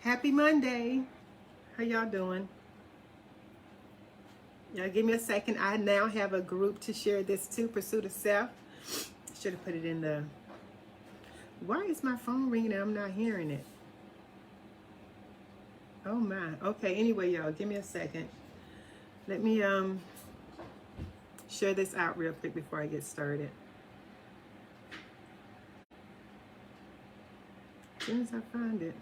Happy Monday. How y'all doing? Y'all give me a second. I now have a group to share this to, Pursuit of Self. Should have put it in the... Why is my phone ringing and I'm not hearing it? Oh my. Okay, anyway, y'all, give me a second. Let me share this out real quick before I get started. As soon as I find it.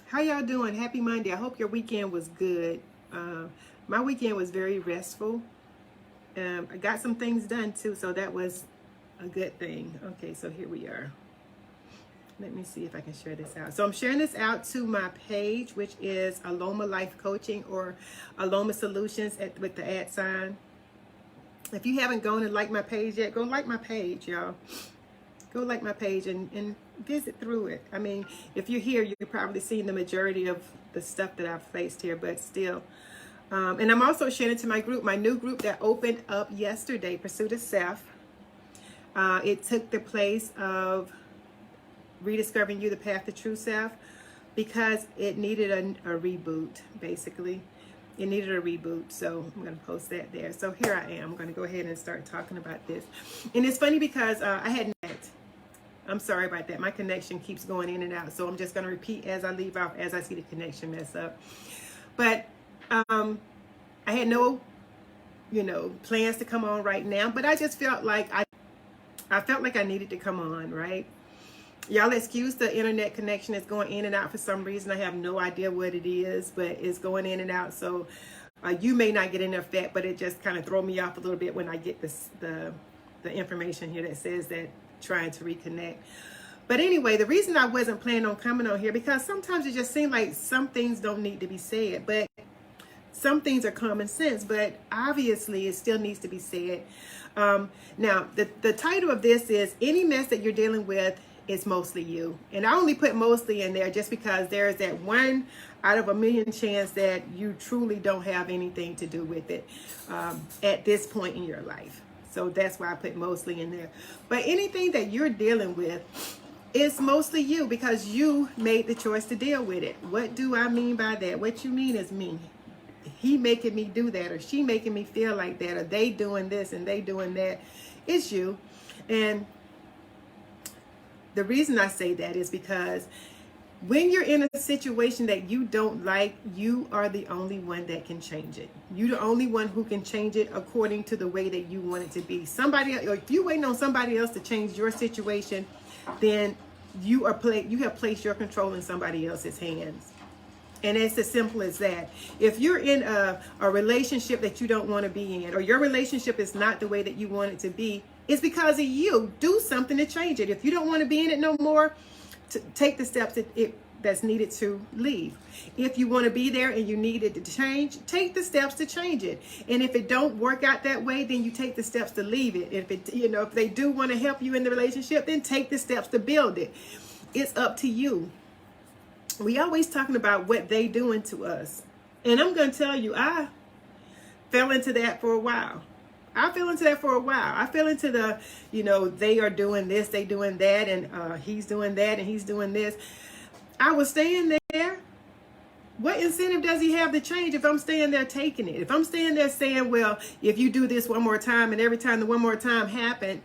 How y'all doing? Happy Monday. I hope your weekend was good. My weekend was very restful. I got some things done too, so that was a good thing. Okay, so here we are. Let me see if I can share this out. So I'm sharing this out to my page, which is Aloma Life Coaching or Aloma Solutions with the @ sign. If you haven't gone and liked my page yet, go like my page, y'all. Go like my page and visit through it. I mean, if you're here, you've probably seen the majority of the stuff that I've placed here, but still. And I'm also sharing it to my group, my new group that opened up yesterday, Pursuit of Self. It took the place of Rediscovering You, the Path to True Self, because it needed a reboot, basically. It needed a reboot, so I'm going to post that there. So here I am. I'm going to go ahead and start talking about this. And it's funny because I had net. I'm sorry about that. My connection keeps going in and out, so I'm just going to repeat as I leave off, as I see the connection mess up. But I had no, plans to come on right now, but I just felt like I felt like I needed to come on, right? Y'all excuse the internet connection. It's going in and out for some reason. I have no idea what it is, but it's going in and out. So you may not get any effect, but it just kind of throw me off a little bit when I get the information here that says that trying to reconnect. But anyway, the reason I wasn't planning on coming on here, because sometimes it just seems like some things don't need to be said, but some things are common sense, but obviously it still needs to be said. Now, the title of this is Any Mess That You're Dealing With Is Mostly You. And I only put mostly in there just because there's that 1 out of a million chance that you truly don't have anything to do with it at this point in your life. So that's why I put mostly in there. But anything that you're dealing with, it's mostly you because you made the choice to deal with it. What do I mean by that? What you mean is me. He making me do that, or she making me feel like that, or they doing this and they doing that. It's you. And the reason I say that is because when you're in a situation that you don't like, you are the only one that can change it. You're the only one who can change it according to the way that you want it to be. Somebody, or if you're waiting on somebody else to change your situation, then you have placed your control in somebody else's hands. And it's as simple as that. If you're in a relationship that you don't want to be in, or your relationship is not the way that you want it to be, it's because of you. Do something to change it. If you don't want to be in it no more, take the steps that's needed to leave. If you want to be there and you need it to change, take the steps to change it. And if it don't work out that way, then you take the steps to leave it. If they do want to help you in the relationship, then take the steps to build it. It's up to you. We always talking about what they doing to us. And I'm going to tell you, I fell into that for a while. I fell into the, they are doing this, they doing that, and he's doing that, and he's doing this. I was staying there. What incentive does he have to change if I'm staying there taking it? If I'm staying there saying, well, if you do this one more time, and every time the one more time happened,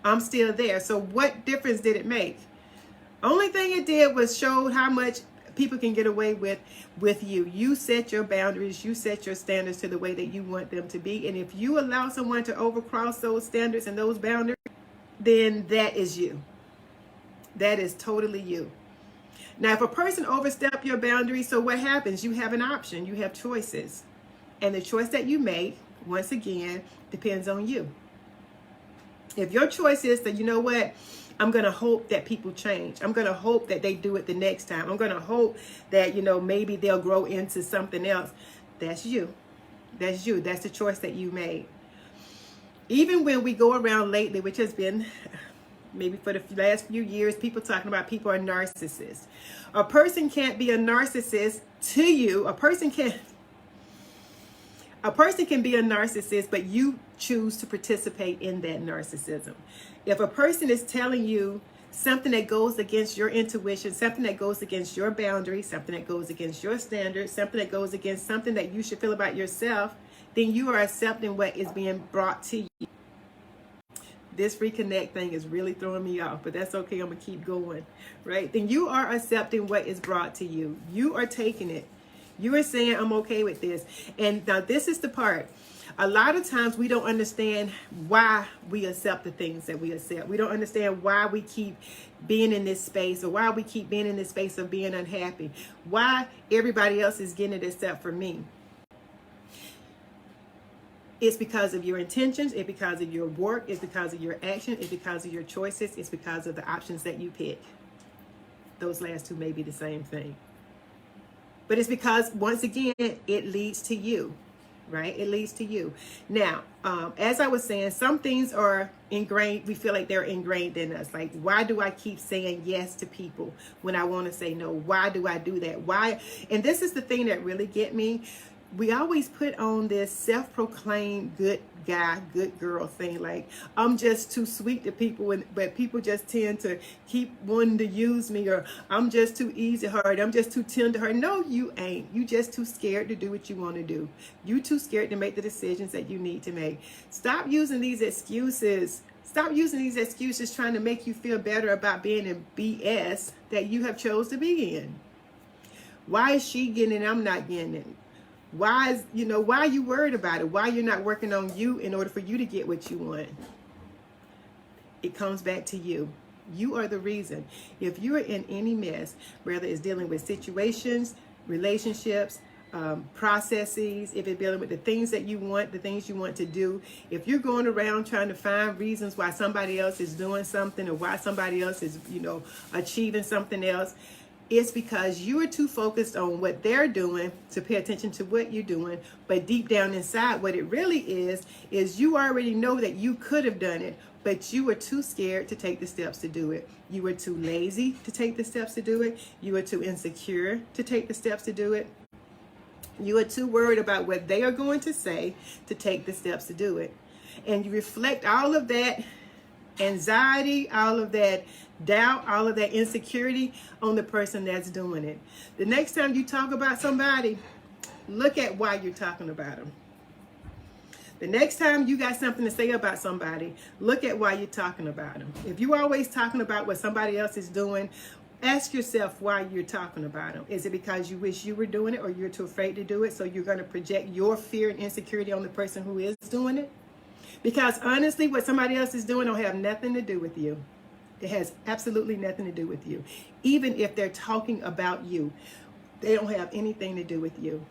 I'm still there. So what difference did it make? Only thing it did was showed how much people can get away with you. You set your boundaries, you set your standards to the way that you want them to be. And if you allow someone to overcross those standards and those boundaries, then that is you. That is totally you. Now, if a person oversteps your boundaries, so what happens? You have an option, you have choices. And the choice that you make, once again, depends on you. If your choice is that, you know what, I'm going to hope that people change. I'm going to hope that they do it the next time. I'm going to hope that, maybe they'll grow into something else. That's you. That's you. That's the choice that you made. Even when we go around lately, which has been maybe for the last few years, people talking about people are narcissists. A person can't be a narcissist to you. A person can be a narcissist, but you choose to participate in that narcissism. If a person is telling you something that goes against your intuition, something that goes against your boundaries, something that goes against your standards, something that goes against something that you should feel about yourself, then you are accepting what is being brought to you. This reconnect thing is really throwing me off, but that's okay. I'm going to keep going, right? Then you are accepting what is brought to you. You are taking it. You are saying, I'm okay with this. And now this is the part. A lot of times we don't understand why we accept the things that we accept. We don't understand why we keep being in this space, or why we keep being in this space of being unhappy. Why everybody else is getting it except for me. It's because of your intentions. It's because of your work. It's because of your action. It's because of your choices. It's because of the options that you pick. Those last two may be the same thing. But it's because, once again, it leads to you, right? It leads to you. Now, as I was saying, some things are ingrained. We feel like they're ingrained in us. Like, why do I keep saying yes to people when I want to say no? Why do I do that? Why? And this is the thing that really get me. We always put on this self-proclaimed good guy, good girl thing. Like, I'm just too sweet to people, but people just tend to keep wanting to use me, or I'm just too easy-hearted. I'm just too tender-hearted. No, you ain't. You just too scared to do what you want to do. You too scared to make the decisions that you need to make. Stop using these excuses. Stop using these excuses trying to make you feel better about being in BS that you have chose to be in. Why is she getting it? I'm not getting it. Why are you worried about it? Why you're not working on you in order for you to get what you want? It comes back to you. You are the reason. If you are in any mess, whether it's dealing with situations, relationships, processes, if it's dealing with the things that you want, the things you want to do, if you're going around trying to find reasons why somebody else is doing something, or why somebody else is, achieving something else, it's because you are too focused on what they're doing to pay attention to what you're doing. But deep down inside, what it really is you already know that you could have done it, but you were too scared to take the steps to do it. You were too lazy to take the steps to do it. You were too insecure to take the steps to do it. You are too worried about what they are going to say to take the steps to do it. And you reflect all of that anxiety, all of that doubt, all of that insecurity on the person that's doing it. The next time you talk about somebody, look at why you're talking about them. The next time you got something to say about somebody, look at why you're talking about them. If you're always talking about what somebody else is doing, ask yourself why you're talking about them. Is it because you wish you were doing it, or you're too afraid to do it, so you're going to project your fear and insecurity on the person who is doing it? Because honestly, what somebody else is doing don't have nothing to do with you. It has absolutely nothing to do with you. Even if they're talking about you, they don't have anything to do with you.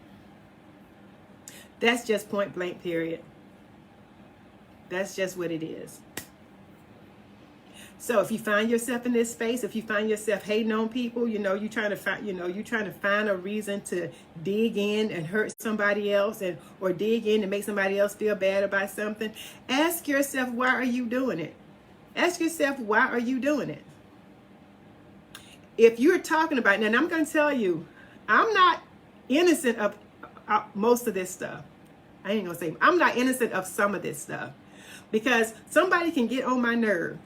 That's just point blank, period. That's just what it is. So if you find yourself in this space, if you find yourself hating on people, you're trying to find a reason to dig in and hurt somebody else, or dig in and make somebody else feel bad about something, ask yourself, why are you doing it? Ask yourself, why are you doing it? If you're talking about it, and I'm going to tell you, I'm not innocent of most of this stuff. I ain't going to say, I'm not innocent of some of this stuff, because somebody can get on my nerve.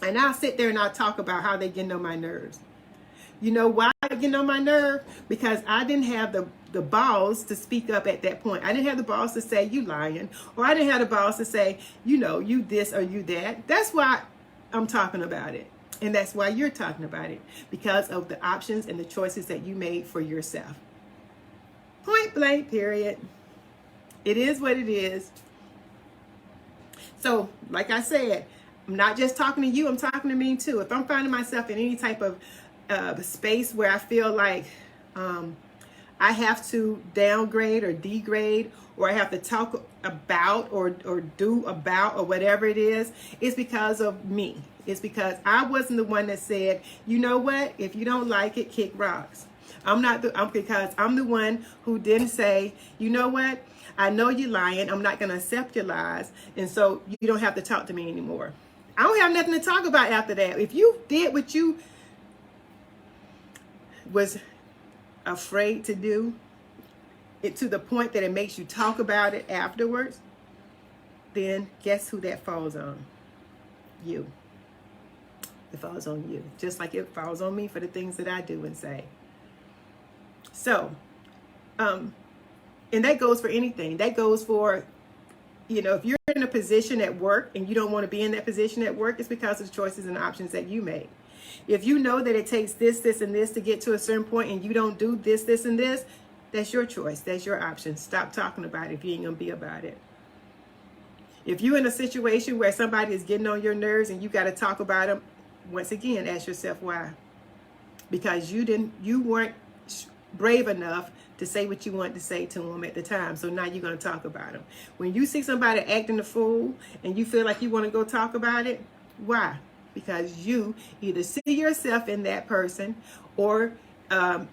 And I'll sit there and I'll talk about how they get on my nerves. You know why I get on my nerve? Because I didn't have the balls to speak up at that point. I didn't have the balls to say, you lying. Or I didn't have the balls to say, you this or you that. That's why I'm talking about it. And that's why you're talking about it. Because of the options and the choices that you made for yourself. Point blank, period. It is what it is. So, like I said, I'm not just talking to you, I'm talking to me too. If I'm finding myself in any type of space where I feel like I have to downgrade or degrade, or I have to talk about or do about or whatever it is, it's because of me. It's because I wasn't the one that said, you know what, if you don't like it, kick rocks. Because I'm the one who didn't say, you know what, I know you're lying, I'm not going to accept your lies, and so you don't have to talk to me anymore. I don't have nothing to talk about after that. If you did what you was afraid to do, it to the point that it makes you talk about it afterwards, then guess who that falls on? You. It falls on you, just like it falls on me for the things that I do and say. So, and that goes for anything. That goes for, if you're in a position at work and you don't want to be in that position at work, it's because of the choices and options that you make. If you know that it takes this, this, and this to get to a certain point and you don't do this, this, and this, that's your choice. That's your option. Stop talking about it if you ain't going to be about it. If you're in a situation where somebody is getting on your nerves and you got to talk about them, once again, ask yourself why. Because you weren't brave enough to say what you wanted to say to them at the time. So now you're going to talk about them. When you see somebody acting a fool and you feel like you want to go talk about it, why? Because you either see yourself in that person or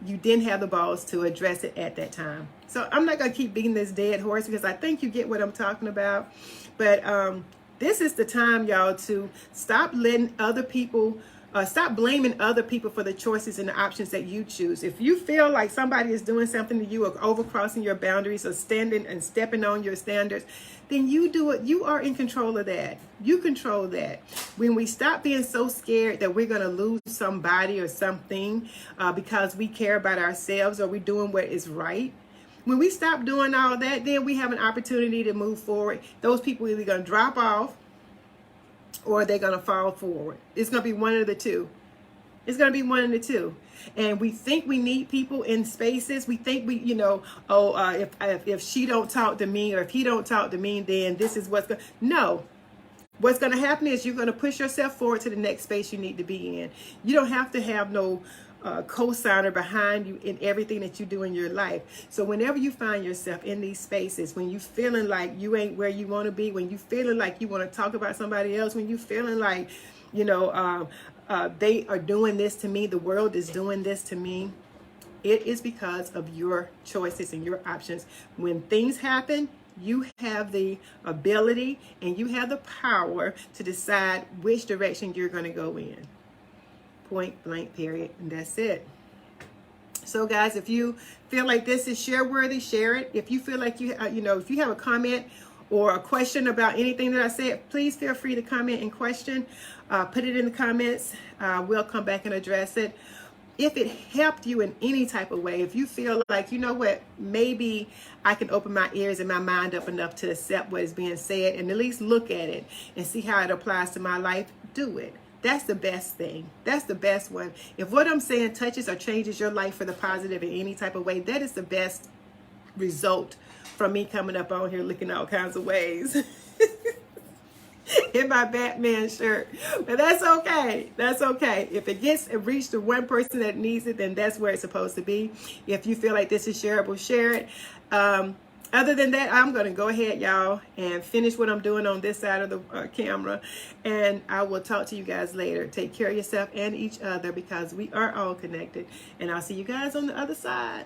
you didn't have the balls to address it at that time. So I'm not going to keep beating this dead horse because I think you get what I'm talking about. But this is the time, y'all, to stop letting other people, stop blaming other people for the choices and the options that you choose. If you feel like somebody is doing something to you or overcrossing your boundaries or standing and stepping on your standards, then you do it. You are in control of that. You control that. When we stop being so scared that we're going to lose somebody or something because we care about ourselves or we're doing what is right, when we stop doing all that, then we have an opportunity to move forward. Those people are either going to drop off or they're going to fall forward. It's going to be one of the two. It's going to be one of the two. And we think we need people in spaces. We think if she don't talk to me or if he don't talk to me, then this is what's going to... No. What's going to happen is you're going to push yourself forward to the next space you need to be in. You don't have to have no co-signer behind you in everything that you do in your life. So whenever you find yourself in these spaces, when you feeling like you ain't where you want to be, when you feeling like you want to talk about somebody else, when you feeling like, they are doing this to me, the world is doing this to me, it is because of your choices and your options. When things happen, you have the ability and you have the power to decide which direction you're going to go in. Point blank, period. And that's it. So guys, if you feel like this is share worthy, share it. If you feel like if you have a comment or a question about anything that I said, please feel free to comment and question. Put it in the comments. We'll come back and address it. If it helped you in any type of way, if you feel like, maybe I can open my ears and my mind up enough to accept what is being said and at least look at it and see how it applies to my life, do it. That's the best thing. That's the best one. If what I'm saying touches or changes your life for the positive in any type of way, that is the best result from me coming up on here looking all kinds of ways. In my Batman shirt. But that's okay. That's okay. If it reached the one person that needs it, then that's where it's supposed to be. If you feel like this is shareable, share it. Other than that, I'm going to go ahead, y'all, and finish what I'm doing on this side of the camera. And I will talk to you guys later. Take care of yourself and each other because we are all connected. And I'll see you guys on the other side.